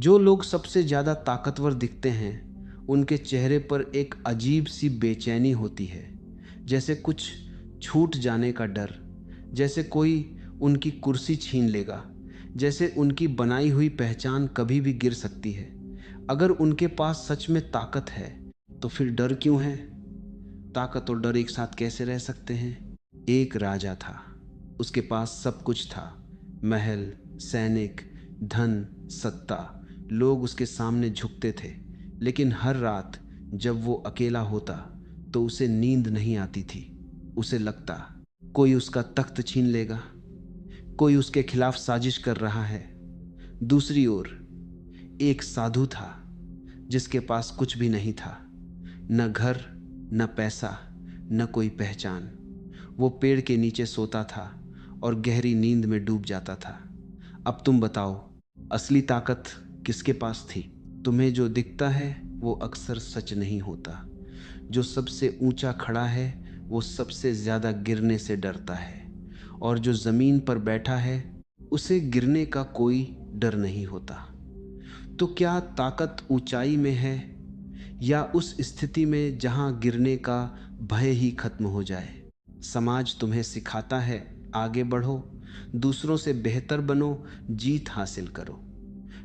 जो लोग सबसे ज़्यादा ताकतवर दिखते हैं उनके चेहरे पर एक अजीब सी बेचैनी होती है, जैसे कुछ छूट जाने का डर, जैसे कोई उनकी कुर्सी छीन लेगा, जैसे उनकी बनाई हुई पहचान कभी भी गिर सकती है। अगर उनके पास सच में ताकत है तो फिर डर क्यों है? ताकत और डर एक साथ कैसे रह सकते हैं? एक राजा था, उसके पास सब कुछ था। महल, सैनिक, धन, सत्ता। लोग उसके सामने झुकते थे, लेकिन हर रात जब वो अकेला होता तो उसे नींद नहीं आती थी। उसे लगता कोई उसका तख्त छीन लेगा, कोई उसके खिलाफ साजिश कर रहा है। दूसरी ओर एक साधु था जिसके पास कुछ भी नहीं था, न घर, न पैसा, न कोई पहचान। वो पेड़ के नीचे सोता था और गहरी नींद में डूब जाता था। अब तुम बताओ, असली ताकत किसके पास थी? तुम्हें जो दिखता है वो अक्सर सच नहीं होता। जो सबसे ऊंचा खड़ा है वो सबसे ज्यादा गिरने से डरता है, और जो जमीन पर बैठा है उसे गिरने का कोई डर नहीं होता। तो क्या ताकत ऊंचाई में है, या उस स्थिति में जहां गिरने का भय ही खत्म हो जाए? समाज तुम्हें सिखाता है आगे बढ़ो, दूसरों से बेहतर बनो, जीत हासिल करो।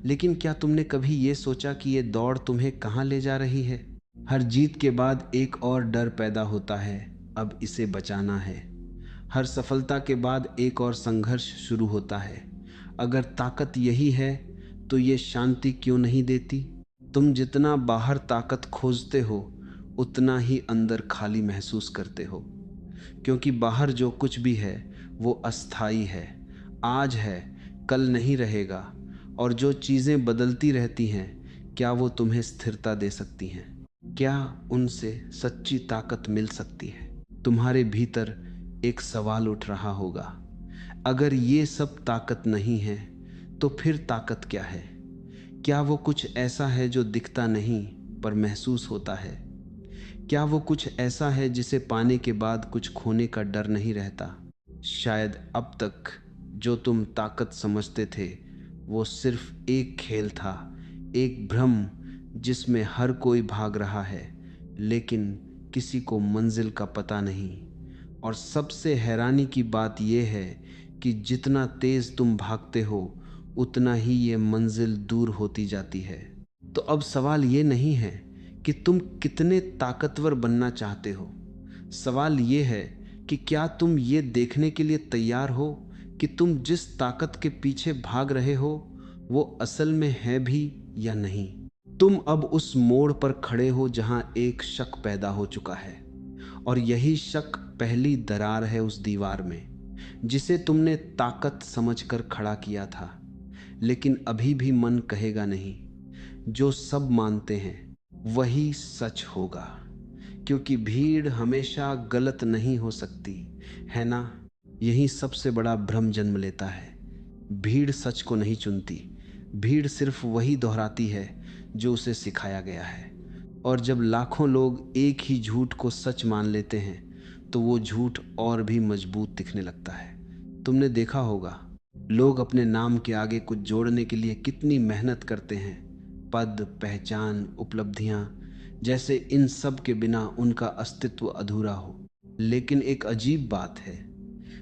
लेकिन क्या तुमने कभी ये सोचा कि ये दौड़ तुम्हें कहाँ ले जा रही है? हर जीत के बाद एक और डर पैदा होता है, अब इसे बचाना है। हर सफलता के बाद एक और संघर्ष शुरू होता है। अगर ताकत यही है तो ये शांति क्यों नहीं देती? तुम जितना बाहर ताकत खोजते हो उतना ही अंदर खाली महसूस करते हो, क्योंकि बाहर जो कुछ भी है वो अस्थाई है, आज है, कल नहीं रहेगा। और जो चीज़ें बदलती रहती हैं, क्या वो तुम्हें स्थिरता दे सकती हैं? क्या उनसे सच्ची ताकत मिल सकती है? तुम्हारे भीतर एक सवाल उठ रहा होगा, अगर ये सब ताकत नहीं है तो फिर ताकत क्या है? क्या वो कुछ ऐसा है जो दिखता नहीं पर महसूस होता है? क्या वो कुछ ऐसा है जिसे पाने के बाद कुछ खोने का डर नहीं रहता? शायद अब तक जो तुम ताकत समझते थे वो सिर्फ एक खेल था, एक भ्रम जिसमें हर कोई भाग रहा है, लेकिन किसी को मंजिल का पता नहीं। और सबसे हैरानी की बात यह है कि जितना तेज तुम भागते हो उतना ही ये मंजिल दूर होती जाती है। तो अब सवाल ये नहीं है कि तुम कितने ताकतवर बनना चाहते हो, सवाल ये है कि क्या तुम ये देखने के लिए तैयार हो कि तुम जिस ताकत के पीछे भाग रहे हो वो असल में है भी या नहीं। तुम अब उस मोड़ पर खड़े हो जहां एक शक पैदा हो चुका है, और यही शक पहली दरार है उस दीवार में जिसे तुमने ताकत समझकर खड़ा किया था। लेकिन अभी भी मन कहेगा नहीं, जो सब मानते हैं वही सच होगा, क्योंकि भीड़ हमेशा गलत नहीं हो सकती, है ना? यही सबसे बड़ा भ्रम जन्म लेता है। भीड़ सच को नहीं चुनती, भीड़ सिर्फ वही दोहराती है जो उसे सिखाया गया है। और जब लाखों लोग एक ही झूठ को सच मान लेते हैं तो वो झूठ और भी मजबूत दिखने लगता है। तुमने देखा होगा, लोग अपने नाम के आगे कुछ जोड़ने के लिए कितनी मेहनत करते हैं, पद, पहचान, उपलब्धियां, जैसे इन सब के बिना उनका अस्तित्व अधूरा हो। लेकिन एक अजीब बात है,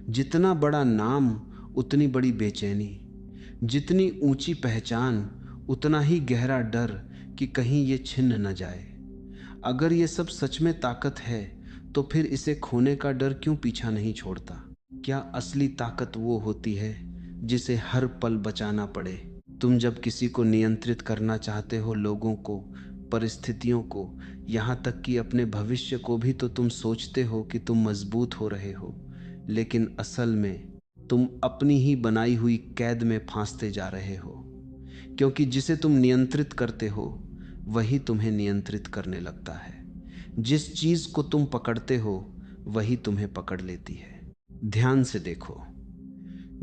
जितना बड़ा नाम उतनी बड़ी बेचैनी, जितनी ऊंची पहचान उतना ही गहरा डर कि कहीं ये छिन न जाए। अगर ये सब सच में ताकत है तो फिर इसे खोने का डर क्यों पीछा नहीं छोड़ता? क्या असली ताकत वो होती है जिसे हर पल बचाना पड़े? तुम जब किसी को नियंत्रित करना चाहते हो, लोगों को, परिस्थितियों को, यहाँ तक कि अपने भविष्य को भी, तो तुम सोचते हो कि तुम मजबूत हो रहे हो, लेकिन असल में तुम अपनी ही बनाई हुई कैद में फांसते जा रहे हो। क्योंकि जिसे तुम नियंत्रित करते हो वही तुम्हें नियंत्रित करने लगता है। जिस चीज को तुम पकड़ते हो वही तुम्हें पकड़ लेती है। ध्यान से देखो,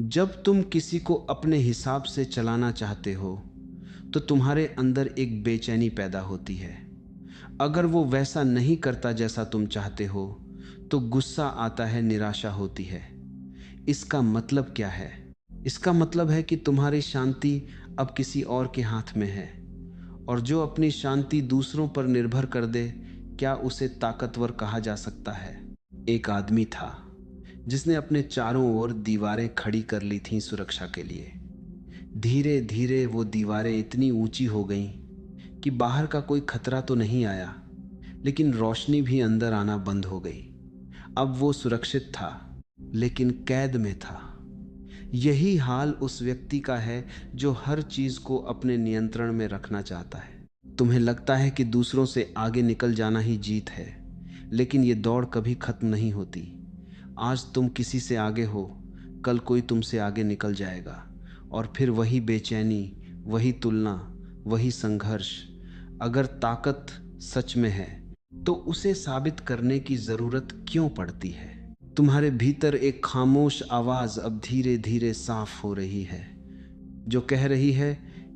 जब तुम किसी को अपने हिसाब से चलाना चाहते हो तो तुम्हारे अंदर एक बेचैनी पैदा होती है। अगर वो वैसा नहीं करता जैसा तुम चाहते हो तो गुस्सा आता है, निराशा होती है। इसका मतलब क्या है? इसका मतलब है कि तुम्हारी शांति अब किसी और के हाथ में है। और जो अपनी शांति दूसरों पर निर्भर कर दे, क्या उसे ताकतवर कहा जा सकता है? एक आदमी था जिसने अपने चारों ओर दीवारें खड़ी कर ली थीं सुरक्षा के लिए। धीरे धीरे वो दीवारें इतनी ऊंची हो गईं कि बाहर का कोई खतरा तो नहीं आया, लेकिन रोशनी भी अंदर आना बंद हो गई। अब वो सुरक्षित था, लेकिन कैद में था। यही हाल उस व्यक्ति का है जो हर चीज को अपने नियंत्रण में रखना चाहता है। तुम्हें लगता है कि दूसरों से आगे निकल जाना ही जीत है, लेकिन ये दौड़ कभी खत्म नहीं होती। आज तुम किसी से आगे हो, कल कोई तुमसे आगे निकल जाएगा, और फिर वही बेचैनी, वही तुलना, वही संघर्ष। अगर ताकत सच में है तो उसे साबित करने की जरूरत क्यों पड़ती है? तुम्हारे भीतर एक खामोश आवाज अब धीरे धीरे साफ हो रही है, जो कह रही है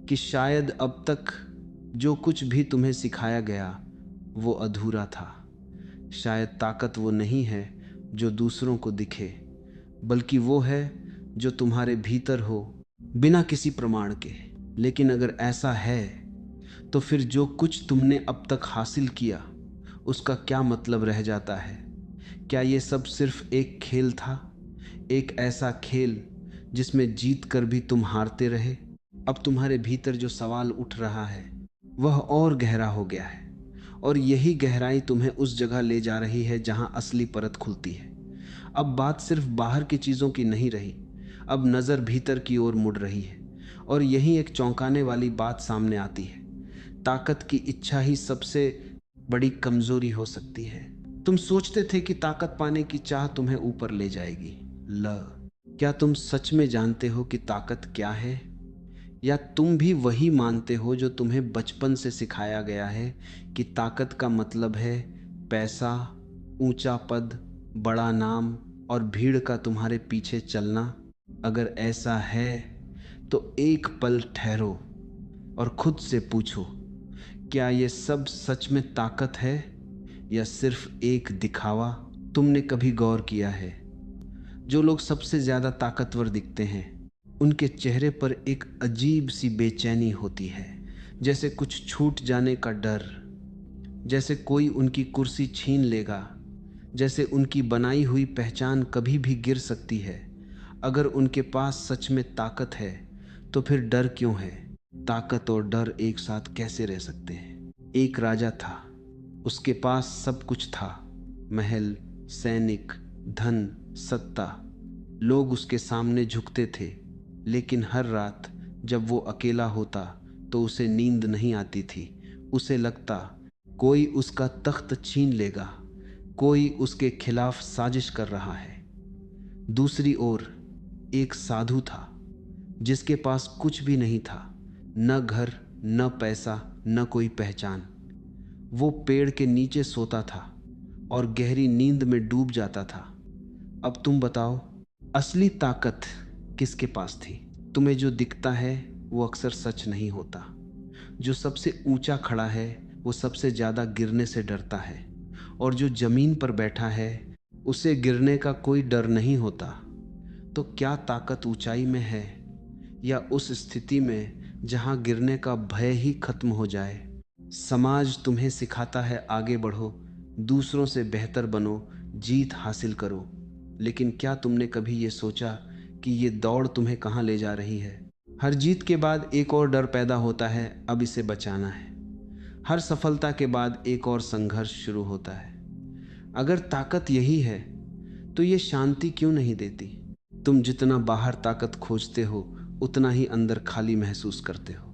कि शायद अब तक जो कुछ भी तुम्हें सिखाया गया वो अधूरा था। शायद ताकत वो नहीं है जो दूसरों को दिखे, बल्कि वो है जो तुम्हारे भीतर हो, बिना किसी प्रमाण के। लेकिन अगर ऐसा है तो फिर जो कुछ तुमने अब तक हासिल किया उसका क्या मतलब रह जाता है? क्या ये सब सिर्फ एक खेल था, एक ऐसा खेल जिसमें जीत कर भी तुम हारते रहे? अब तुम्हारे भीतर जो सवाल उठ रहा है वह और गहरा हो गया है, और यही गहराई तुम्हें उस जगह ले जा रही है जहां असली परत खुलती है। अब बात सिर्फ बाहर की चीजों की नहीं रही, अब नजर भीतर की ओर मुड़ रही है, और यही एक चौंकाने वाली बात सामने आती है। ताकत की इच्छा ही सबसे बड़ी कमजोरी हो सकती है। तुम सोचते थे कि ताकत पाने की चाह तुम्हें ऊपर ले जाएगी। क्या तुम सच में जानते हो कि ताकत क्या है? या तुम भी वही मानते हो जो तुम्हें बचपन से सिखाया गया है कि ताकत का मतलब है पैसा, ऊंचा पद, बड़ा नाम और भीड़ का तुम्हारे पीछे चलना? अगर ऐसा है तो एक पल ठहरो और खुद से पूछो, क्या ये सब सच में ताकत है या सिर्फ एक दिखावा? तुमने कभी गौर किया है, जो लोग सबसे ज्यादा ताकतवर दिखते हैं उनके चेहरे पर एक अजीब सी बेचैनी होती है, जैसे कुछ छूट जाने का डर, जैसे कोई उनकी कुर्सी छीन लेगा, जैसे उनकी बनाई हुई पहचान कभी भी गिर सकती है। अगर उनके पास सच में ताकत है तो फिर डर क्यों है? ताकत और डर एक साथ कैसे रह सकते हैं? एक राजा था, उसके पास सब कुछ था, महल, सैनिक, धन, सत्ता। लोग उसके सामने झुकते थे, लेकिन हर रात जब वो अकेला होता तो उसे नींद नहीं आती थी। उसे लगता कोई उसका तख्त छीन लेगा, कोई उसके खिलाफ साजिश कर रहा है। दूसरी ओर एक साधु था जिसके पास कुछ भी नहीं था, न घर, न पैसा, न कोई पहचान। वो पेड़ के नीचे सोता था और गहरी नींद में डूब जाता था। अब तुम बताओ, असली ताकत किसके पास थी? तुम्हें जो दिखता है वो अक्सर सच नहीं होता। जो सबसे ऊंचा खड़ा है वो सबसे ज्यादा गिरने से डरता है, और जो जमीन पर बैठा है उसे गिरने का कोई डर नहीं होता। तो क्या ताकत ऊंचाई में है, या उस स्थिति में जहां गिरने का भय ही खत्म हो जाए? समाज तुम्हें सिखाता है आगे बढ़ो, दूसरों से बेहतर बनो, जीत हासिल करो। लेकिन क्या तुमने कभी ये सोचा कि ये दौड़ तुम्हें कहाँ ले जा रही है? हर जीत के बाद एक और डर पैदा होता है, अब इसे बचाना है। हर सफलता के बाद एक और संघर्ष शुरू होता है। अगर ताकत यही है तो ये शांति क्यों नहीं देती? तुम जितना बाहर ताकत खोजते हो उतना ही अंदर खाली महसूस करते हो,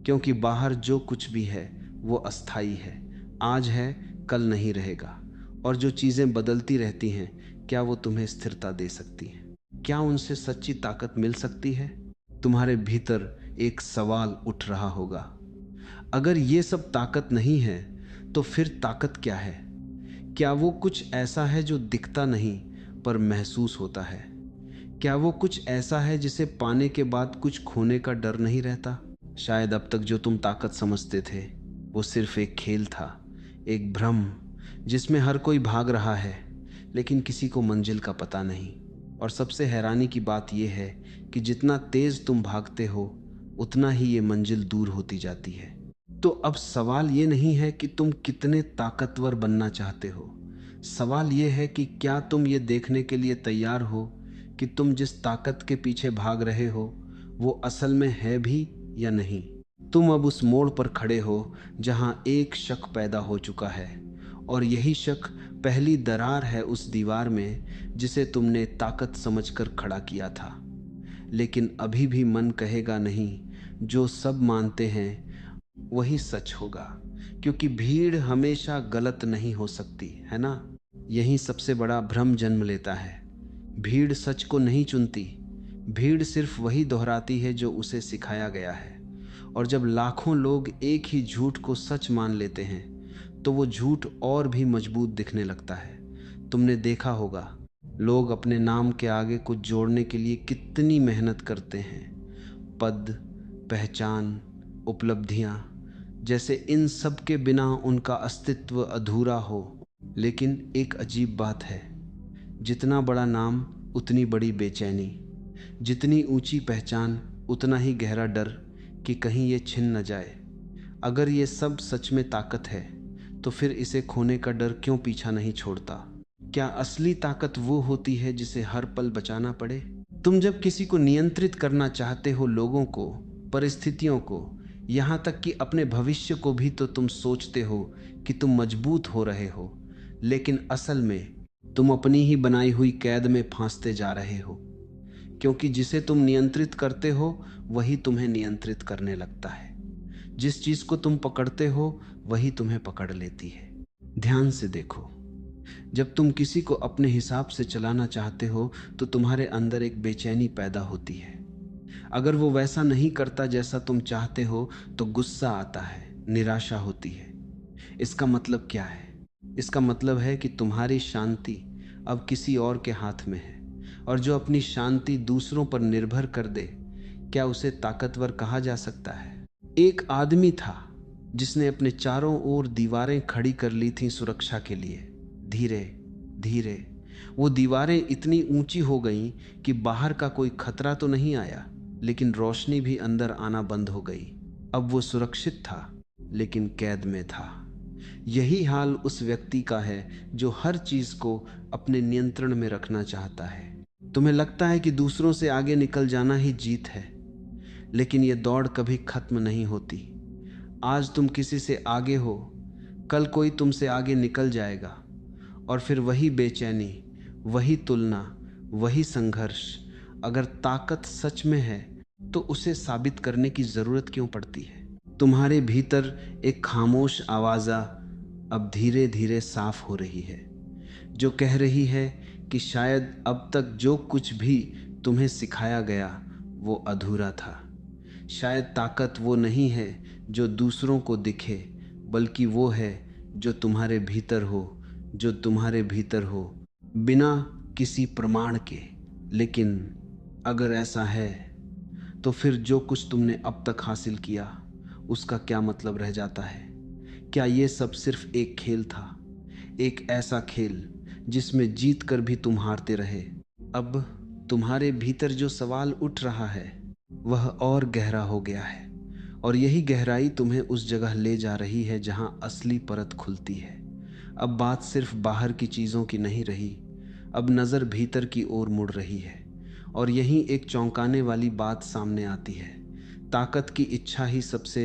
क्योंकि बाहर जो कुछ भी है वो अस्थाई है, आज है कल नहीं रहेगा। और जो चीज़ें बदलती रहती हैं, क्या वो तुम्हें स्थिरता दे सकती हैं? क्या उनसे सच्ची ताकत मिल सकती है? तुम्हारे भीतर एक सवाल उठ रहा होगा, अगर ये सब ताकत नहीं है तो फिर ताकत क्या है? क्या वो कुछ ऐसा है जो दिखता नहीं पर महसूस होता है? क्या वो कुछ ऐसा है जिसे पाने के बाद कुछ खोने का डर नहीं रहता? शायद अब तक जो तुम ताकत समझते थे वो सिर्फ एक खेल था, एक भ्रम जिसमें हर कोई भाग रहा है लेकिन किसी को मंजिल का पता नहीं। और सबसे हैरानी की बात यह है कि जितना तेज तुम भागते हो उतना ही ये मंजिल दूर होती जाती है। तो अब सवाल ये नहीं है कि तुम कितने ताकतवर बनना चाहते हो, सवाल ये है कि क्या तुम ये देखने के लिए तैयार हो कि तुम जिस ताकत के पीछे भाग रहे हो वो असल में है भी या नहीं। तुम अब उस मोड़ पर खड़े हो जहां एक शक पैदा हो चुका है, और यही शक पहली दरार है उस दीवार में जिसे तुमने ताकत समझकर खड़ा किया था। लेकिन अभी भी मन कहेगा नहीं, जो सब मानते हैं वही सच होगा, क्योंकि भीड़ हमेशा गलत नहीं हो सकती, है ना। यही सबसे बड़ा भ्रम जन्म लेता है। भीड़ सच को नहीं चुनती, भीड़ सिर्फ वही दोहराती है जो उसे सिखाया गया है। और जब लाखों लोग एक ही झूठ को सच मान लेते हैं तो वो झूठ और भी मजबूत दिखने लगता है। तुमने देखा होगा लोग अपने नाम के आगे कुछ जोड़ने के लिए कितनी मेहनत करते हैं, पद, पहचान, उपलब्धियां, जैसे इन सब के बिना उनका अस्तित्व अधूरा हो। लेकिन एक अजीब बात है, जितना बड़ा नाम उतनी बड़ी बेचैनी, जितनी ऊंची पहचान उतना ही गहरा डर कि कहीं ये छिन न जाए। अगर ये सब सच में ताकत है तो फिर इसे खोने का डर क्यों पीछा नहीं छोड़ता। क्या असली ताकत वो होती है जिसे हर पल बचाना पड़े। तुम जब किसी को नियंत्रित करना चाहते हो, लोगों को, परिस्थितियों को, यहाँ तक कि अपने भविष्य को भी, तो तुम सोचते हो कि तुम मजबूत हो रहे हो, लेकिन असल में तुम अपनी ही बनाई हुई कैद में फांसते जा रहे हो। क्योंकि जिसे तुम नियंत्रित करते हो वही तुम्हें नियंत्रित करने लगता है। जिस चीज को तुम पकड़ते हो वही तुम्हें पकड़ लेती है। ध्यान से देखो, जब तुम किसी को अपने हिसाब से चलाना चाहते हो तो तुम्हारे अंदर एक बेचैनी पैदा होती है। अगर वो वैसा नहीं करता जैसा तुम चाहते हो तो गुस्सा आता है, निराशा होती है। इसका मतलब क्या है? इसका मतलब है कि तुम्हारी शांति अब किसी और के हाथ में है, और जो अपनी शांति दूसरों पर निर्भर कर दे, क्या उसे ताकतवर कहा जा सकता है? एक आदमी था जिसने अपने चारों ओर दीवारें खड़ी कर ली थीं सुरक्षा के लिए। धीरे धीरे वो दीवारें इतनी ऊंची हो गईं कि बाहर का कोई खतरा तो नहीं आया, लेकिन रोशनी भी अंदर आना बंद हो गई। अब वो सुरक्षित था लेकिन कैद में था। यही हाल उस व्यक्ति का है जो हर चीज को अपने नियंत्रण में रखना चाहता है। तुम्हें लगता है कि दूसरों से आगे निकल जाना ही जीत है, लेकिन यह दौड़ कभी खत्म नहीं होती। आज तुम किसी से आगे हो, कल कोई तुमसे आगे निकल जाएगा, और फिर वही बेचैनी, वही तुलना, वही संघर्ष। अगर ताकत सच में है तो उसे साबित करने की जरूरत क्यों पड़ती है? तुम्हारे भीतर एक खामोश आवाज़ अब धीरे धीरे साफ हो रही है, जो कह रही है कि शायद अब तक जो कुछ भी तुम्हें सिखाया गया वो अधूरा था। शायद ताकत वो नहीं है जो दूसरों को दिखे, बल्कि वो है जो तुम्हारे भीतर हो, जो तुम्हारे भीतर हो, बिना किसी प्रमाण के। लेकिन अगर ऐसा है तो फिर जो कुछ तुमने अब तक हासिल किया उसका क्या मतलब रह जाता है? क्या ये सब सिर्फ एक खेल था, एक ऐसा खेल जिसमें जीत कर भी तुम हारते रहे? अब तुम्हारे भीतर जो सवाल उठ रहा है वह और गहरा हो गया है, और यही गहराई तुम्हें उस जगह ले जा रही है जहां असली परत खुलती है। अब बात सिर्फ बाहर की चीज़ों की नहीं रही, अब नज़र भीतर की ओर मुड़ रही है। और यहीं एक चौंकाने वाली बात सामने आती है, ताकत की इच्छा ही सबसे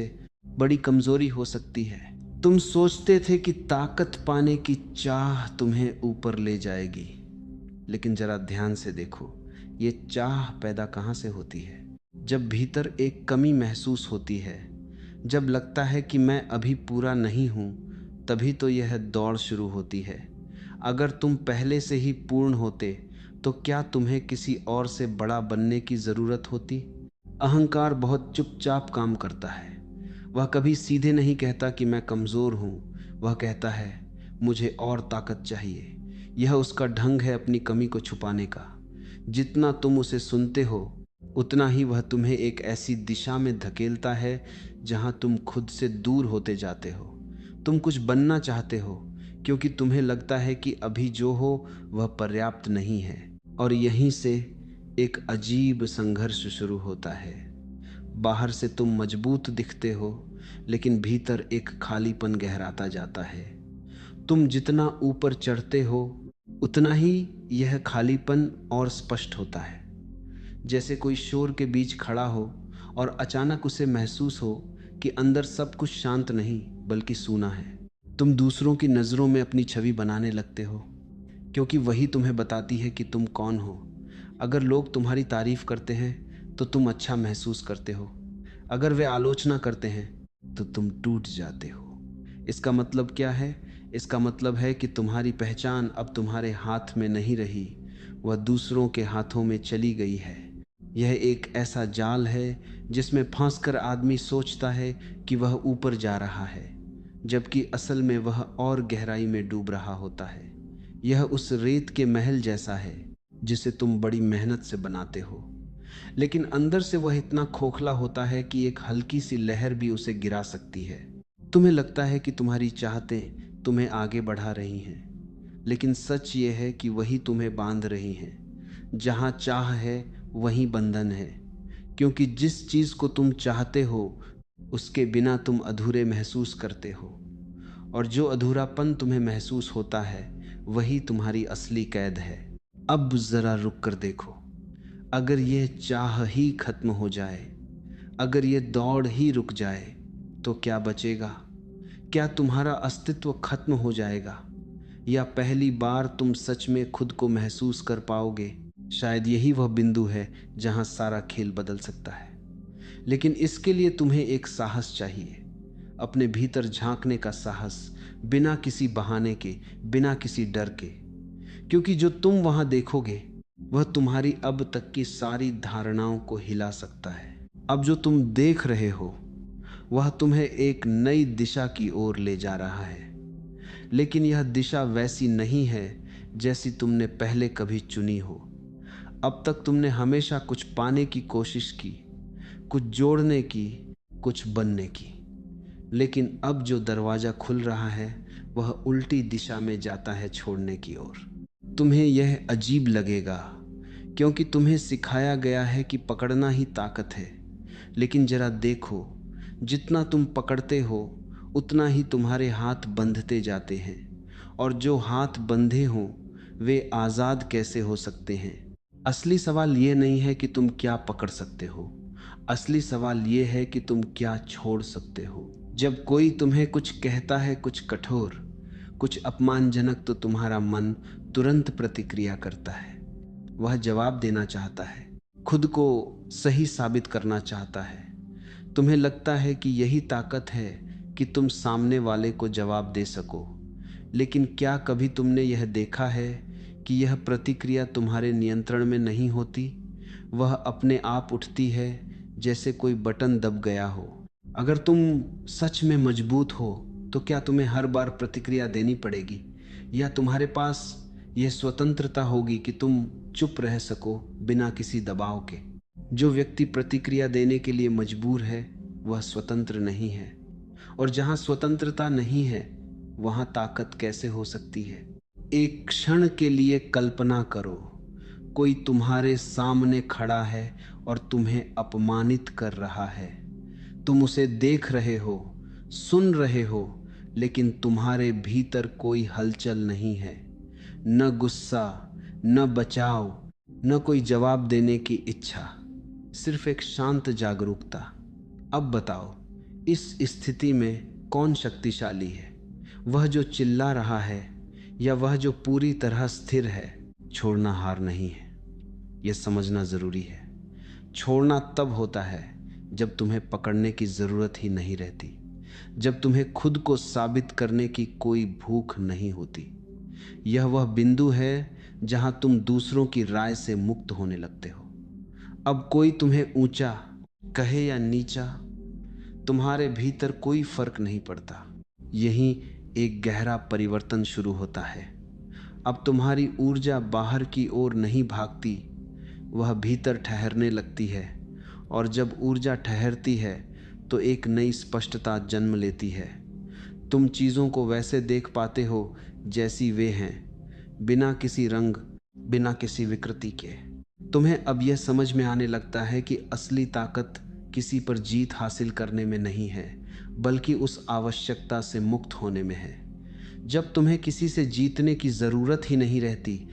बड़ी कमज़ोरी हो सकती है। तुम सोचते थे कि ताकत पाने की चाह तुम्हें ऊपर ले जाएगी, लेकिन जरा ध्यान से देखो, ये चाह पैदा कहाँ से होती है? जब भीतर एक कमी महसूस होती है, जब लगता है कि मैं अभी पूरा नहीं हूँ, तभी तो यह दौड़ शुरू होती है। अगर तुम पहले से ही पूर्ण होते तो क्या तुम्हें किसी और से बड़ा बनने की ज़रूरत होती? अहंकार बहुत चुपचाप काम करता है। वह कभी सीधे नहीं कहता कि मैं कमज़ोर हूँ, वह कहता है मुझे और ताकत चाहिए। यह उसका ढंग है अपनी कमी को छुपाने का। जितना तुम उसे सुनते हो उतना ही वह तुम्हें एक ऐसी दिशा में धकेलता है जहां तुम खुद से दूर होते जाते हो। तुम कुछ बनना चाहते हो क्योंकि तुम्हें लगता है कि अभी जो हो वह पर्याप्त नहीं है, और यहीं से एक अजीब संघर्ष शुरू होता है। बाहर से तुम मजबूत दिखते हो, लेकिन भीतर एक खालीपन गहराता जाता है। तुम जितना ऊपर चढ़ते हो, उतना ही यह खालीपन और स्पष्ट होता है। जैसे कोई शोर के बीच खड़ा हो और अचानक उसे महसूस हो कि अंदर सब कुछ शांत नहीं बल्कि सूना है। तुम दूसरों की नज़रों में अपनी छवि बनाने लगते हो, क्योंकि वही तुम्हें बताती है कि तुम कौन हो। अगर लोग तुम्हारी तारीफ करते हैं तो तुम अच्छा महसूस करते हो, अगर वे आलोचना करते हैं तो तुम टूट जाते हो। इसका मतलब क्या है? इसका मतलब है कि तुम्हारी पहचान अब तुम्हारे हाथ में नहीं रही, वह दूसरों के हाथों में चली गई है। यह एक ऐसा जाल है जिसमें फंसकर आदमी सोचता है कि वह ऊपर जा रहा है, जबकि असल में वह और गहराई में डूब रहा होता है। यह उस रेत के महल जैसा है जिसे तुम बड़ी मेहनत से बनाते हो, लेकिन अंदर से वह इतना खोखला होता है कि एक हल्की सी लहर भी उसे गिरा सकती है। तुम्हें लगता है कि तुम्हारी चाहतें तुम्हें आगे बढ़ा रही हैं, लेकिन सच ये है कि वही तुम्हें बांध रही हैं। जहाँ चाह है वहीं बंधन है, क्योंकि जिस चीज़ को तुम चाहते हो उसके बिना तुम अधूरे महसूस करते हो, और जो अधूरापन तुम्हें महसूस होता है वही तुम्हारी असली कैद है। अब ज़रा रुक कर देखो, अगर यह चाह ही खत्म हो जाए, अगर यह दौड़ ही रुक जाए, तो क्या बचेगा? क्या तुम्हारा अस्तित्व खत्म हो जाएगा, या पहली बार तुम सच में खुद को महसूस कर पाओगे? शायद यही वह बिंदु है जहां सारा खेल बदल सकता है। लेकिन इसके लिए तुम्हें एक साहस चाहिए, अपने भीतर झांकने का साहस, बिना किसी बहाने के, बिना किसी डर के। क्योंकि जो तुम वहां देखोगे वह तुम्हारी अब तक की सारी धारणाओं को हिला सकता है। अब जो तुम देख रहे हो वह तुम्हें एक नई दिशा की ओर ले जा रहा है, लेकिन यह दिशा वैसी नहीं है जैसी तुमने पहले कभी चुनी हो। अब तक तुमने हमेशा कुछ पाने की कोशिश की, कुछ जोड़ने की, कुछ बनने की, लेकिन अब जो दरवाजा खुल रहा है वह उल्टी दिशा में जाता है, छोड़ने की ओर। तुम्हें यह अजीब लगेगा, क्योंकि तुम्हें सिखाया गया है कि पकड़ना ही ताकत है। लेकिन जरा देखो, जितना तुम पकड़ते हो उतना ही तुम्हारे हाथ बंधते जाते हैं, और जो हाथ बंधे हों वे आज़ाद कैसे हो सकते हैं? असली सवाल ये नहीं है कि तुम क्या पकड़ सकते हो, असली सवाल ये है कि तुम क्या छोड़ सकते हो। जब कोई तुम्हें कुछ कहता है, कुछ कठोर, कुछ अपमानजनक, तो तुम्हारा मन तुरंत प्रतिक्रिया करता है। वह जवाब देना चाहता है, खुद को सही साबित करना चाहता है। तुम्हें लगता है कि यही ताकत है कि तुम सामने वाले को जवाब दे सको। लेकिन क्या कभी तुमने यह देखा है कि यह प्रतिक्रिया तुम्हारे नियंत्रण में नहीं होती? वह अपने आप उठती है, जैसे कोई बटन दब गया हो। अगर तुम सच में मजबूत हो तो क्या तुम्हें हर बार प्रतिक्रिया देनी पड़ेगी, या तुम्हारे पास यह स्वतंत्रता होगी कि तुम चुप रह सको बिना किसी दबाव के? जो व्यक्ति प्रतिक्रिया देने के लिए मजबूर है वह स्वतंत्र नहीं है, और जहां स्वतंत्रता नहीं है वहां ताकत कैसे हो सकती है? एक क्षण के लिए कल्पना करो, कोई तुम्हारे सामने खड़ा है और तुम्हें अपमानित कर रहा है। तुम उसे देख रहे हो, सुन रहे हो, लेकिन तुम्हारे भीतर कोई हलचल नहीं है। न गुस्सा, न बचाव, न कोई जवाब देने की इच्छा, सिर्फ एक शांत जागरूकता। अब बताओ, इस स्थिति में कौन शक्तिशाली है? वह जो चिल्ला रहा है या वह जो पूरी तरह स्थिर है? छोड़ना हार नहीं है, यह समझना जरूरी है। छोड़ना तब होता है जब तुम्हें पकड़ने की जरूरत ही नहीं रहती, जब तुम्हें खुद को साबित करने की कोई भूख नहीं होती। यह वह बिंदु है जहां तुम दूसरों की राय से मुक्त होने लगते हो। अब कोई तुम्हें ऊंचा कहे या नीचा, तुम्हारे भीतर कोई फर्क नहीं पड़ता। यहीं एक गहरा परिवर्तन शुरू होता है। अब तुम्हारी ऊर्जा बाहर की ओर नहीं भागती, वह भीतर ठहरने लगती है। और जब ऊर्जा ठहरती है तो एक नई स्पष्टता जन्म लेती है। तुम चीज़ों को वैसे देख पाते हो जैसी वे हैं, बिना किसी रंग, बिना किसी विकृति के। तुम्हें अब यह समझ में आने लगता है कि असली ताकत किसी पर जीत हासिल करने में नहीं है, बल्कि उस आवश्यकता से मुक्त होने में है। जब तुम्हें किसी से जीतने की ज़रूरत ही नहीं रहती,